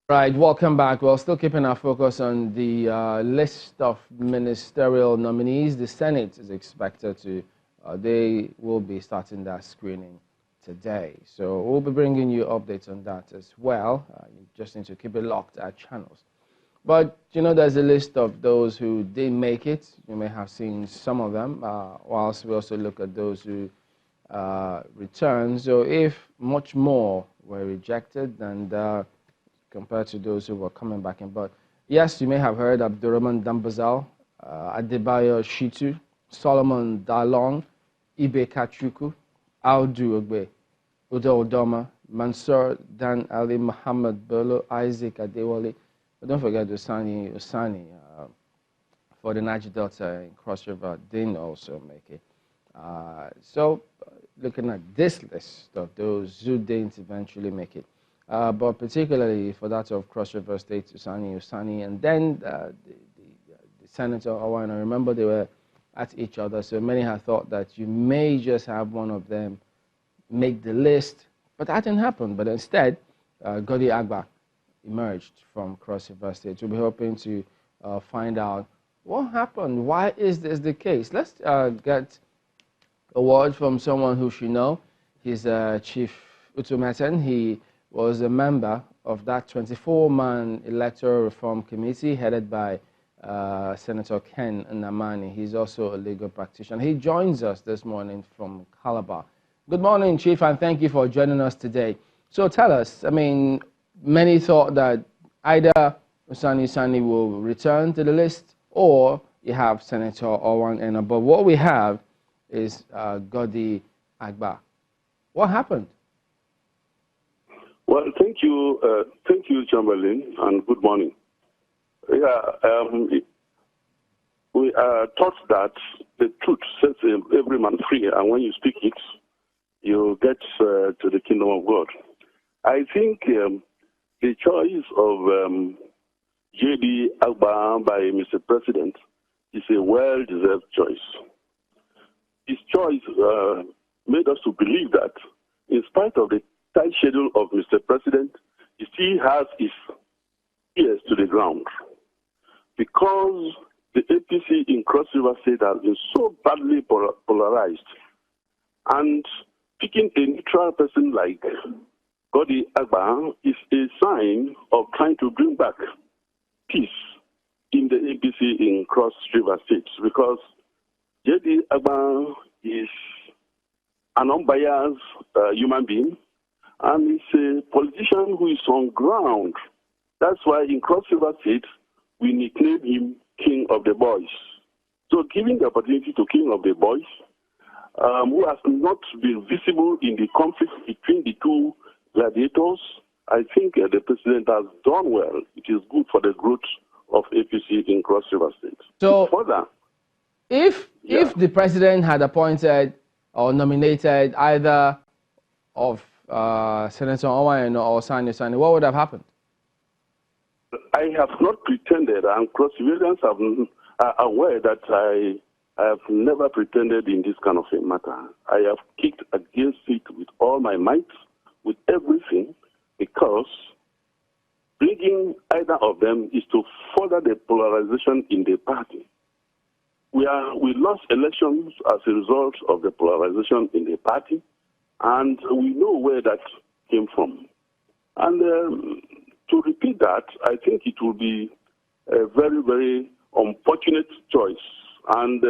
Right, welcome back. We're still keeping our focus on the list of ministerial nominees. The Senate is expected to, they will be starting that screening today. So we'll be bringing you updates on that as well. You just need to keep it locked at channels. But, there's a list of those who didn't make it. You may have seen some of them, whilst we also look at those who returned. So if much more were rejected, and compared to those who were coming back in. But yes, you may have heard Abdurrahman Dambazal, Adebayo Shitu, Solomon Dalong, Ibe Kachuku, Audu Ogbe, Udo Odoma, Mansour Dan Ali, Muhammad Bello, Isaac Adewale. But don't forget Usani for the Niger Delta in Cross River didn't also make it. So looking at this list of those who didn't eventually make it, but particularly for that of Cross River State, Usani, and then the Senator Owana. Remember, they were at each other, so many had thought that you may just have one of them make the list, but that didn't happen. But instead, Godi Agba emerged from Cross River State. We'll be hoping to find out what happened. Why is this the case? Let's get a word from someone who should know. He's Chief Utumeten. He was a member of that 24-man electoral reform committee headed by Senator Ken Namani. He's also a legal practitioner. He joins us this morning from Calabar. Good morning, Chief, and thank you for joining us today. So tell us, many thought that either Usani will return to the list or you have Senator Owan, but what we have is Godi Agba. What happened? Well, thank you, Chamberlain, and good morning. Yeah, we are taught that the truth sets every man free, and when you speak it, you get to the kingdom of God. I think the choice of J.D. Agba by Mr. President is a well-deserved choice. His choice made us to believe that, in spite of the tight schedule of Mr. President, he still has his ears to the ground. Because the APC in Cross River State has been so badly polarized, and picking a neutral person like Godi Agba is a sign of trying to bring back peace in the APC in Cross River State, because J.D. Agba is an unbiased human being, and he's a politician who is on ground. That's why in Cross River State, we nickname him King of the Boys. So giving the opportunity to King of the Boys, who has not been visible in the conflict between the two gladiators, I think the president has done well. It is good for the growth of APC in Cross River State. So further, if the president had appointed or nominated either of Senator Owan or Sani, what would have happened? I have not pretended, and Cross Riverians are aware that I have never pretended in this kind of a matter. I have kicked against it with all my might, with everything, because bringing either of them is to further the polarization in the party. We lost elections as a result of the polarization in the party, and we know where that came from. And to repeat that, I think it will be a very, very unfortunate choice. And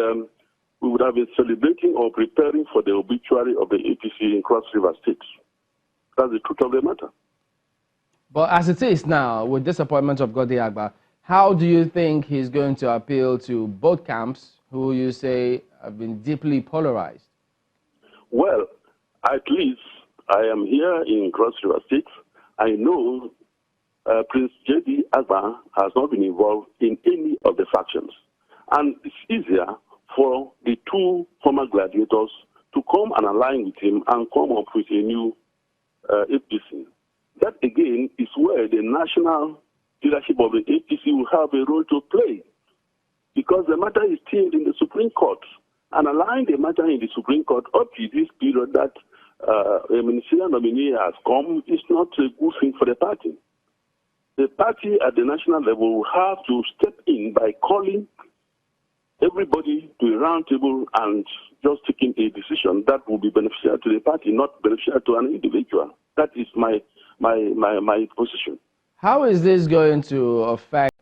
we would have been celebrating or preparing for the obituary of the APC in Cross River State. That's the truth of the matter. But as it is now, with this appointment of Godi Agba, how do you think he's going to appeal to both camps, who you say have been deeply polarized? Well, at least I am here in Cross River State. I know Prince J.D. Agba has not been involved in any of the factions. And it's easier for the two former gladiators to come and align with him and come up with a new APC. That, again, is where the national leadership of the APC will have a role to play, because the matter is still in the Supreme Court. And allowing the matter in the Supreme Court up to this period that a ministerial nominee has come is not a good thing for the party. the party at the national level will have to step in by calling everybody to a round table and just taking a decision that will be beneficial to the party, not beneficial to an individual. That is my position. How is this going to affect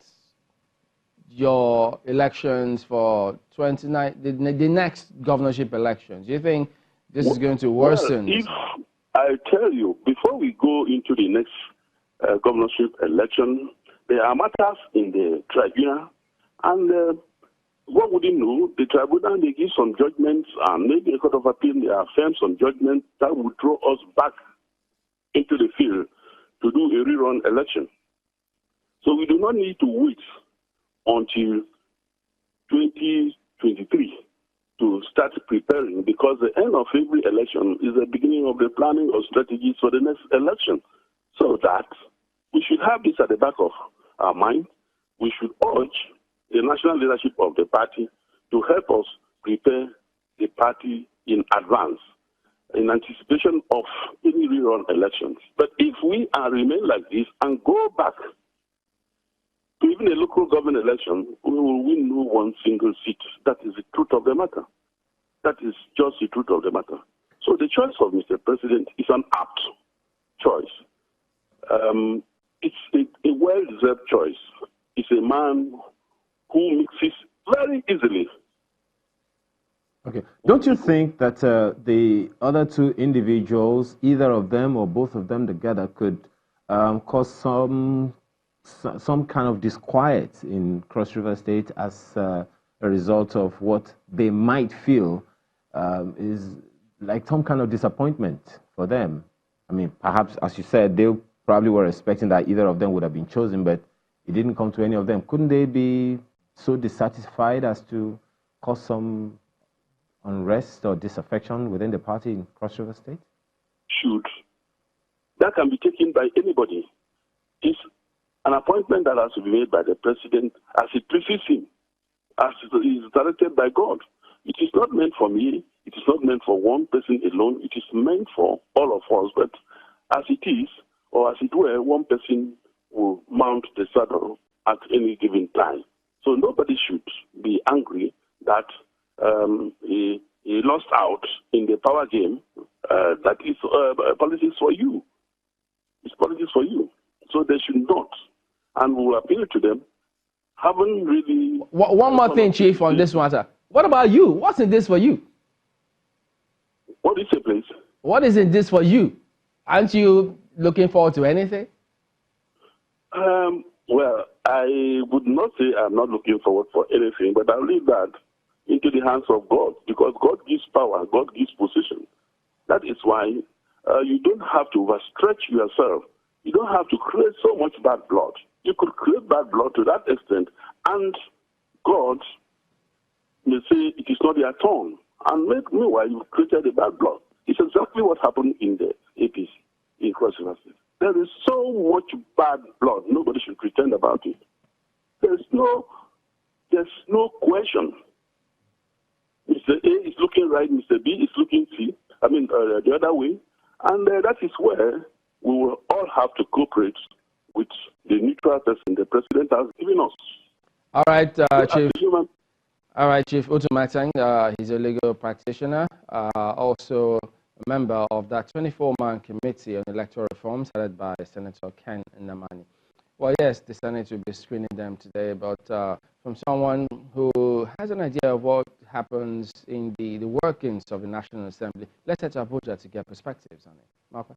your elections for the next governorship elections? Do you think this is going to worsen? Well, if I tell you, before we go into the next governorship election, there are matters in the tribunal, and what would you know? The tribunal, they give some judgments, and maybe a court of appeal, they affirm some judgments that would throw us back into the field to do a rerun election. So we do not need to wait until 2023 to start preparing, because the end of every election is the beginning of the planning of strategies for the next election. So that we should have this at the back of our mind. We should urge the national leadership of the party to help us prepare the party in advance in anticipation of any rerun elections. But if we remain like this and go back to even a local government election, we will win no one single seat. That is the truth of the matter. That is just the truth of the matter. So the choice of Mr. President is an apt choice. It's a well-deserved choice. It's a man who mixes very easily. Okay. Don't you think that the other two individuals, either of them or both of them together, could cause some kind of disquiet in Cross River State as a result of what they might feel is like some kind of disappointment for them? I mean, perhaps, as you said, they probably were expecting that either of them would have been chosen, but it didn't come to any of them. Couldn't they be so dissatisfied as to cause some unrest or disaffection within the party in Cross River State? Should. That can be taken by anybody. It's an appointment that has to be made by the president as it pleases him, as it is directed by God. It is not meant for me. It is not meant for one person alone. It is meant for all of us. But as it is, or as it were, one person will mount the saddle at any given time. So nobody should be angry that he lost out in the power game. That is politics for you. It's politics for you. So they should not. And we will appeal to them. Haven't really... One more thing, Chief, on this matter. What about you? What's in this for you? What is it, please? What is in this for you? Aren't you looking forward to anything? Well, I would not say I'm not looking forward for anything, but I'll leave that into the hands of God, because God gives power, God gives position. That is why you don't have to overstretch yourself. You don't have to create so much bad blood. You could create bad blood to that extent, and God may say it is not their turn. And meanwhile, you've created the bad blood. It's exactly what happened in the APC in Cross River State. There is so much bad blood. Nobody should pretend about it. There's no question. Mr. A is looking right, Mr. B is looking the other way. And that is where we will all have to cooperate with the neutral person the president has given us. All right, Chief. All right, Chief Eteng, he's a legal practitioner, also a member of that 24-man committee on electoral reforms headed by Senator Ken Nnamani. Well, yes, the Senate will be screening them today, but from someone who has an idea of what happens in the workings of the National Assembly, let's head to Abuja to get perspectives on it. Martha?